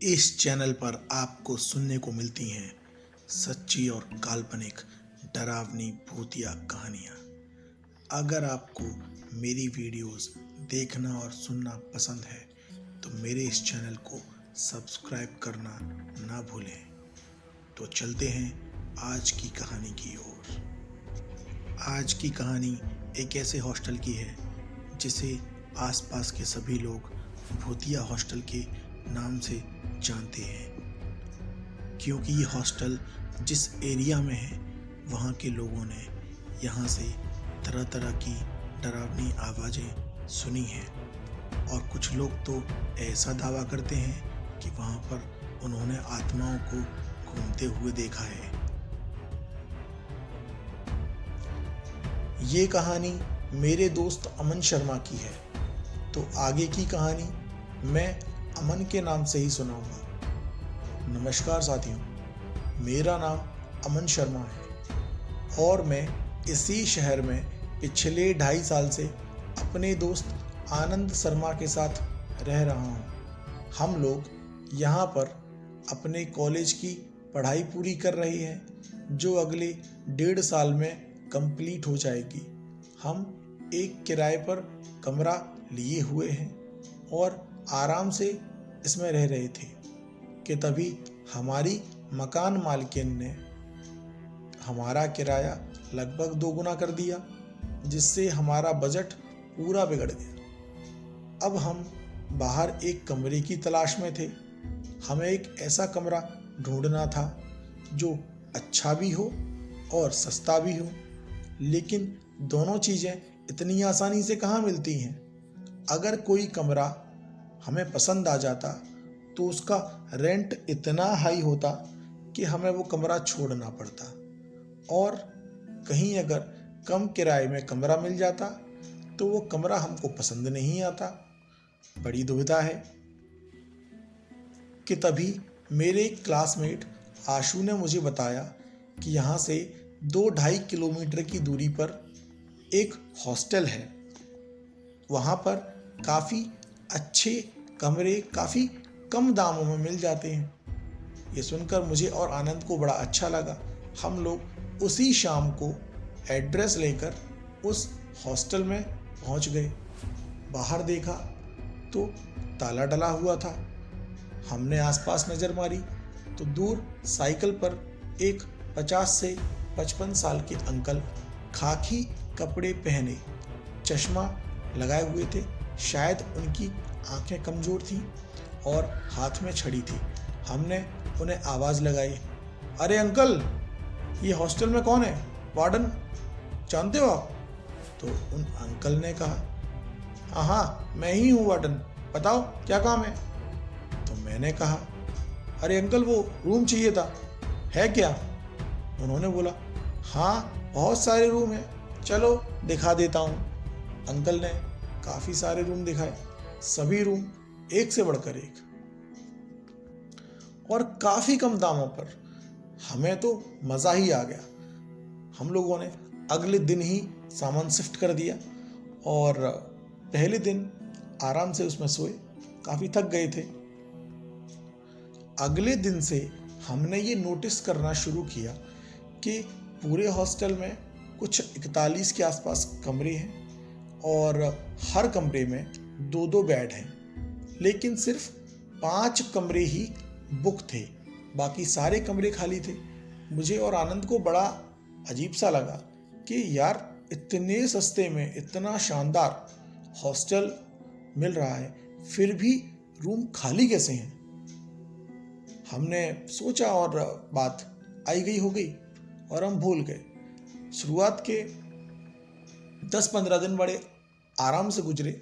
इस चैनल पर आपको सुनने को मिलती हैं सच्ची और काल्पनिक डरावनी भूतिया कहानियाँ। अगर आपको मेरी वीडियोस देखना और सुनना पसंद है तो मेरे इस चैनल को सब्सक्राइब करना ना भूलें। तो चलते हैं आज की कहानी की ओर। आज की कहानी एक ऐसे हॉस्टल की है जिसे आसपास के सभी लोग भूतिया हॉस्टल के नाम से जानते हैं, क्योंकि ये हॉस्टल जिस एरिया में है वहाँ के लोगों ने यहाँ से तरह तरह की डरावनी आवाज़ें सुनी हैं और कुछ लोग तो ऐसा दावा करते हैं कि वहाँ पर उन्होंने आत्माओं को घूमते हुए देखा है। ये कहानी मेरे दोस्त अमन शर्मा की है, तो आगे की कहानी मैं अमन के नाम से ही सुनाऊंगा। नमस्कार साथियों, मेरा नाम अमन शर्मा है और मैं इसी शहर में पिछले 2.5 साल से अपने दोस्त आनंद शर्मा के साथ रह रहा हूँ। हम लोग यहाँ पर अपने कॉलेज की पढ़ाई पूरी कर रहे हैं जो अगले 1.5 साल में कंप्लीट हो जाएगी। हम एक किराए पर कमरा लिए हुए हैं और आराम से इसमें रह रहे थे कि तभी हमारी मकान मालकिन ने हमारा किराया लगभग 2 गुना कर दिया, जिससे हमारा बजट पूरा बिगड़ गया। अब हम बाहर एक कमरे की तलाश में थे। हमें एक ऐसा कमरा ढूंढना था जो अच्छा भी हो और सस्ता भी हो, लेकिन दोनों चीज़ें इतनी आसानी से कहाँ मिलती हैं। अगर कोई कमरा हमें पसंद आ जाता तो उसका रेंट इतना हाई होता कि हमें वो कमरा छोड़ना पड़ता, और कहीं अगर कम किराए में कमरा मिल जाता तो वो कमरा हमको पसंद नहीं आता। बड़ी दुविधा है कि तभी मेरे क्लासमेट आशु ने मुझे बताया कि यहाँ से 2-2.5 किलोमीटर की दूरी पर एक हॉस्टल है। वहाँ पर काफ़ी अच्छे कमरे काफ़ी कम दामों में मिल जाते हैं। ये सुनकर मुझे और आनंद को बड़ा अच्छा लगा। हम लोग उसी शाम को एड्रेस लेकर उस हॉस्टल में पहुँच गए। बाहर देखा तो ताला डला हुआ था। हमने आसपास नज़र मारी तो दूर साइकिल पर एक 50 से 55 साल के अंकल खाकी कपड़े पहने, चश्मा लगाए हुए थे। शायद उनकी आंखें कमज़ोर थीं और हाथ में छड़ी थी। हमने उन्हें आवाज़ लगाई, अरे अंकल, ये हॉस्टल में कौन है? वार्डन जानते हो आप? तो उन अंकल ने कहा, हाँ मैं ही हूँ वार्डन, बताओ क्या काम है? तो मैंने कहा, अरे अंकल वो रूम चाहिए था, है क्या? उन्होंने बोला, हाँ बहुत सारे रूम हैं, चलो दिखा देता हूँ। अंकल ने काफ़ी सारे रूम दिखाए, सभी रूम एक से बढ़कर एक और काफ़ी कम दामों पर। हमें तो मज़ा ही आ गया। हम लोगों ने अगले दिन ही सामान शिफ्ट कर दिया और पहले दिन आराम से उसमें सोए, काफ़ी थक गए थे। अगले दिन से हमने ये नोटिस करना शुरू किया कि पूरे हॉस्टल में कुछ 41 के आसपास कमरे हैं और हर कमरे में 2-2 बेड हैं, लेकिन सिर्फ 5 कमरे ही बुक थे, बाकी सारे कमरे खाली थे। मुझे और आनंद को बड़ा अजीब सा लगा कि यार इतने सस्ते में इतना शानदार हॉस्टल मिल रहा है, फिर भी रूम खाली कैसे हैं। हमने सोचा और बात आई गई हो गई और हम भूल गए। शुरुआत के 10-15 दिन बड़े आराम से गुजरे,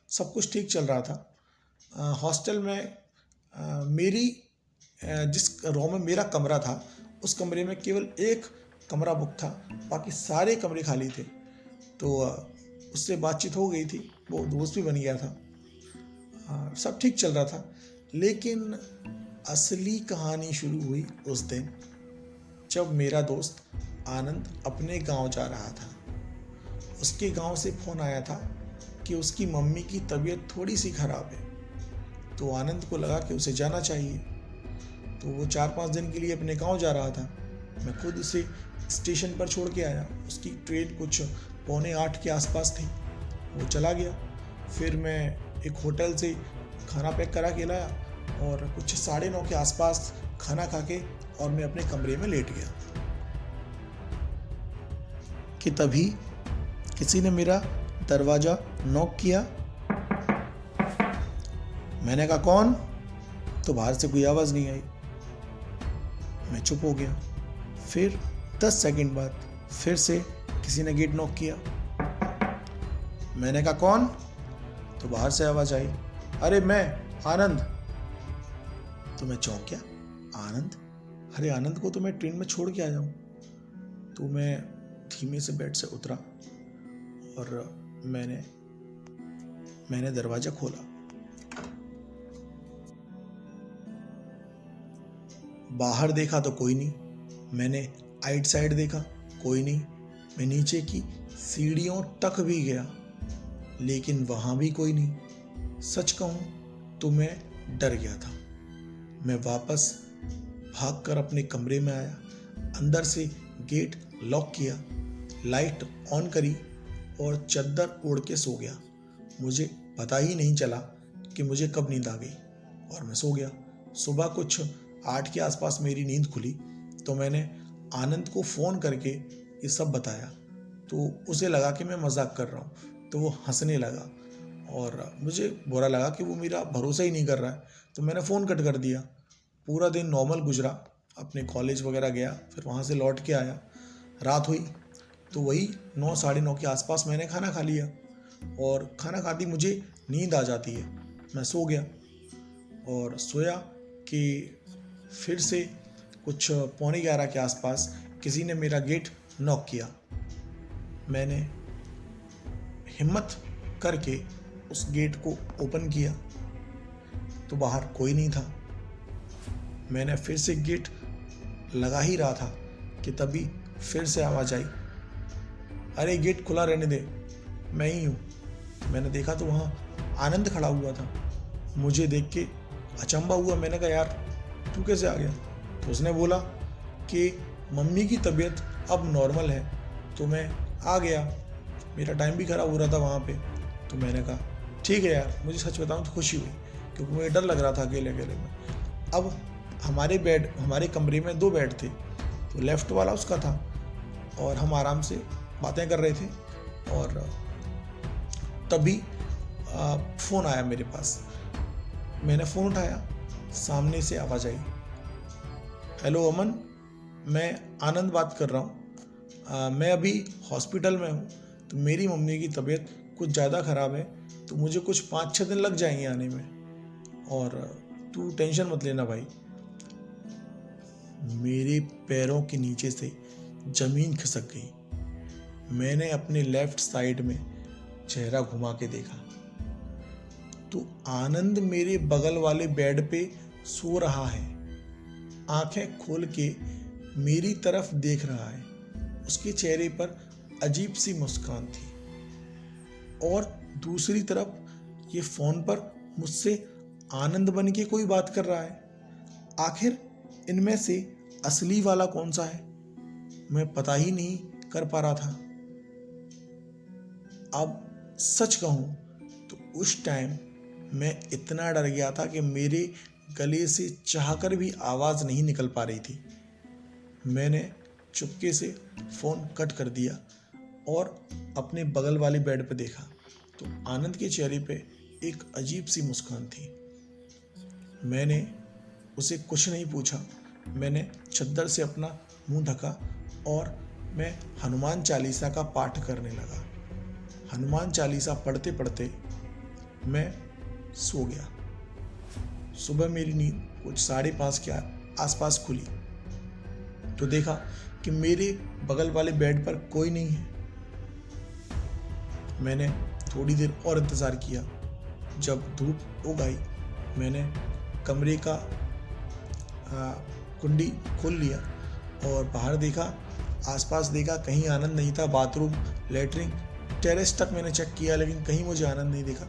सब कुछ ठीक चल रहा था। हॉस्टल में मेरी जिस रो में मेरा कमरा था उस कमरे में केवल एक कमरा बुक था, बाकी सारे कमरे खाली थे। तो उससे बातचीत हो गई थी, वो दोस्त भी बन गया था, सब ठीक चल रहा था। लेकिन असली कहानी शुरू हुई उस दिन जब मेरा दोस्त आनंद अपने गांव जा रहा था। उसके गांव से फ़ोन आया था कि उसकी मम्मी की तबीयत थोड़ी सी ख़राब है तो आनंद को लगा कि उसे जाना चाहिए। तो वो 4-5 दिन के लिए अपने गांव जा रहा था। मैं खुद उसे स्टेशन पर छोड़ के आया। उसकी ट्रेन कुछ 7:45 के आसपास थी। वो चला गया। फिर मैं एक होटल से खाना पैक करा के लाया और कुछ 9:30 के आसपास खाना खा के और मैं अपने कमरे में लेट गया कि तभी किसी ने मेरा दरवाज़ा नॉक किया। मैंने कहा कौन? तो बाहर से कोई आवाज़ नहीं आई। मैं चुप हो गया। फिर 10 सेकंड बाद फिर से किसी ने गेट नॉक किया। मैंने कहा कौन? तो बाहर से आवाज़ आई, अरे मैं आनंद। तो मैं चौंक गया। आनंद? अरे आनंद को तो मैं ट्रेन में छोड़ के आया हूँ। तो मैं धीमे से बेड से उतरा और मैंने दरवाज़ा खोला। बाहर देखा तो कोई नहीं। मैंने आइट साइड देखा, कोई नहीं। मैं नीचे की सीढ़ियों तक भी गया, लेकिन वहाँ भी कोई नहीं। सच कहूँ तो मैं डर गया था। मैं वापस भागकर अपने कमरे में आया, अंदर से गेट लॉक किया, लाइट ऑन करी और चादर ओढ़ के सो गया। मुझे पता ही नहीं चला कि मुझे कब नींद आ गई और मैं सो गया। सुबह कुछ 8 के आसपास मेरी नींद खुली तो मैंने आनंद को फ़ोन करके ये सब बताया। तो उसे लगा कि मैं मजाक कर रहा हूँ, तो वो हंसने लगा और मुझे बुरा लगा कि वो मेरा भरोसा ही नहीं कर रहा है। तो मैंने फ़ोन कट कर दिया। पूरा दिन नॉर्मल गुजरा। अपने कॉलेज वगैरह गया, फिर वहाँ से लौट के आया। रात हुई तो वही 9 साढ़े 9 के आसपास मैंने खाना खा लिया और खाना खाती मुझे नींद आ जाती है। मैं सो गया और सोया कि फिर से कुछ 11:15 के आसपास किसी ने मेरा गेट नॉक किया। मैंने हिम्मत करके उस गेट को ओपन किया तो बाहर कोई नहीं था। मैंने फिर से गेट लगा ही रहा था कि तभी फिर से आवाज़ आई, अरे गेट खुला रहने दे, मैं ही हूँ। मैंने देखा तो वहाँ आनंद खड़ा हुआ था। मुझे देख के अचंभा हुआ। मैंने कहा यार तू कैसे आ गया? तो उसने बोला कि मम्मी की तबीयत अब नॉर्मल है तो मैं आ गया, मेरा टाइम भी ख़राब हो रहा था वहाँ पे। तो मैंने कहा ठीक है यार। मुझे सच बताऊँ तो खुशी हुई क्योंकि मुझे डर लग रहा था अकेले अकेले में। अब हमारे कमरे में 2 बेड थे, तो लेफ़्ट वाला उसका था और हम आराम से बातें कर रहे थे और तभी फ़ोन आया मेरे पास। मैंने फ़ोन उठाया, सामने से आवाज़ आई, हेलो अमन, मैं आनंद बात कर रहा हूँ। मैं अभी हॉस्पिटल में हूँ तो मेरी मम्मी की तबीयत कुछ ज़्यादा ख़राब है तो मुझे कुछ 5-6 दिन लग जाएंगे आने में और तू टेंशन मत लेना भाई। मेरे पैरों के नीचे से ज़मीन खिसक गई। मैंने अपने लेफ्ट साइड में चेहरा घुमा के देखा तो आनंद मेरे बगल वाले बेड पे सो रहा है, आंखें खोल के मेरी तरफ देख रहा है। उसके चेहरे पर अजीब सी मुस्कान थी और दूसरी तरफ ये फ़ोन पर मुझसे आनंद बन के कोई बात कर रहा है। आखिर इनमें से असली वाला कौन सा है, मैं पता ही नहीं कर पा रहा था। अब सच कहूँ तो उस टाइम मैं इतना डर गया था कि मेरे गले से चाहकर भी आवाज़ नहीं निकल पा रही थी। मैंने चुपके से फ़ोन कट कर दिया और अपने बगल वाले बेड पर देखा तो आनंद के चेहरे पे एक अजीब सी मुस्कान थी। मैंने उसे कुछ नहीं पूछा। मैंने चद्दर से अपना मुंह ढका और मैं हनुमान चालीसा का पाठ करने लगा। हनुमान चालीसा पढ़ते पढ़ते मैं सो गया। सुबह मेरी नींद कुछ 5:30 के आसपास खुली तो देखा कि मेरे बगल वाले बेड पर कोई नहीं है। मैंने थोड़ी देर और इंतज़ार किया। जब धूप उग आई मैंने कमरे का कुंडी खोल लिया और बाहर देखा, आसपास देखा, कहीं आनंद नहीं था। बाथरूम, लेटरिन, टेरेस तक मैंने चेक किया लेकिन कहीं मुझे आनंद नहीं दिखा।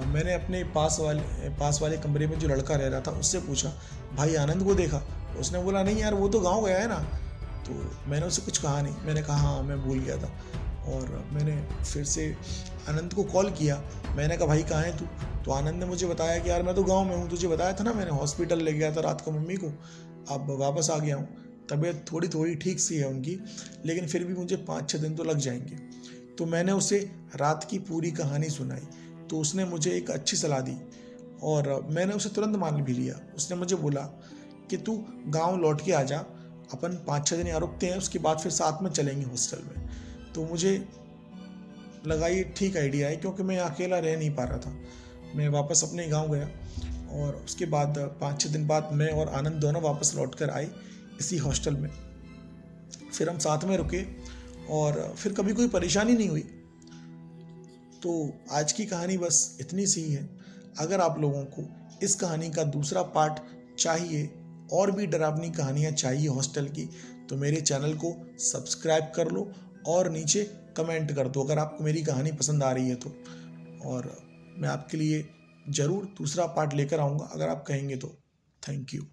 मैंने अपने पास वाले कमरे में जो लड़का रह रहा था उससे पूछा, भाई आनंद को देखा? उसने बोला, नहीं यार, वो तो गाँव गया है ना। तो मैंने उससे कुछ कहा नहीं, मैंने कहा हाँ मैं भूल गया था। और मैंने फिर से आनंद को कॉल किया। मैंने कहा, भाई कहाँ है तू? तो आनंद ने मुझे बताया कि यार मैं तो गाँव में हूँ, तुझे बताया था ना, मैंने हॉस्पिटल ले गया था रात को मम्मी को, अब वापस आ गया हूँ। तबीयत थोड़ी थोड़ी ठीक सी है उनकी, लेकिन फिर भी मुझे 5-6 दिन तो लग जाएंगे। तो मैंने उसे रात की पूरी कहानी सुनाई, तो उसने मुझे एक अच्छी सलाह दी और मैंने उसे तुरंत मान भी लिया। उसने मुझे बोला कि तू गांव लौट के आ जा, अपन 5-6 दिन यहाँ रुकते हैं, उसके बाद फिर साथ में चलेंगे हॉस्टल में। तो मुझे लगा ये ठीक आइडिया है, क्योंकि मैं अकेला रह नहीं पा रहा था। मैं वापस अपने गांव गया और उसके बाद 5-6 दिन बाद मैं और आनंद दोनों वापस लौट कर आए इसी हॉस्टल में। फिर हम साथ में रुके और फिर कभी कोई परेशानी नहीं हुई। तो आज की कहानी बस इतनी सी ही है। अगर आप लोगों को इस कहानी का दूसरा पार्ट चाहिए और भी डरावनी कहानियाँ चाहिए हॉस्टल की, तो मेरे चैनल को सब्सक्राइब कर लो और नीचे कमेंट कर दो अगर आपको मेरी कहानी पसंद आ रही है तो। और मैं आपके लिए ज़रूर दूसरा पार्ट लेकर आऊँगा अगर आप कहेंगे तो। Thank you.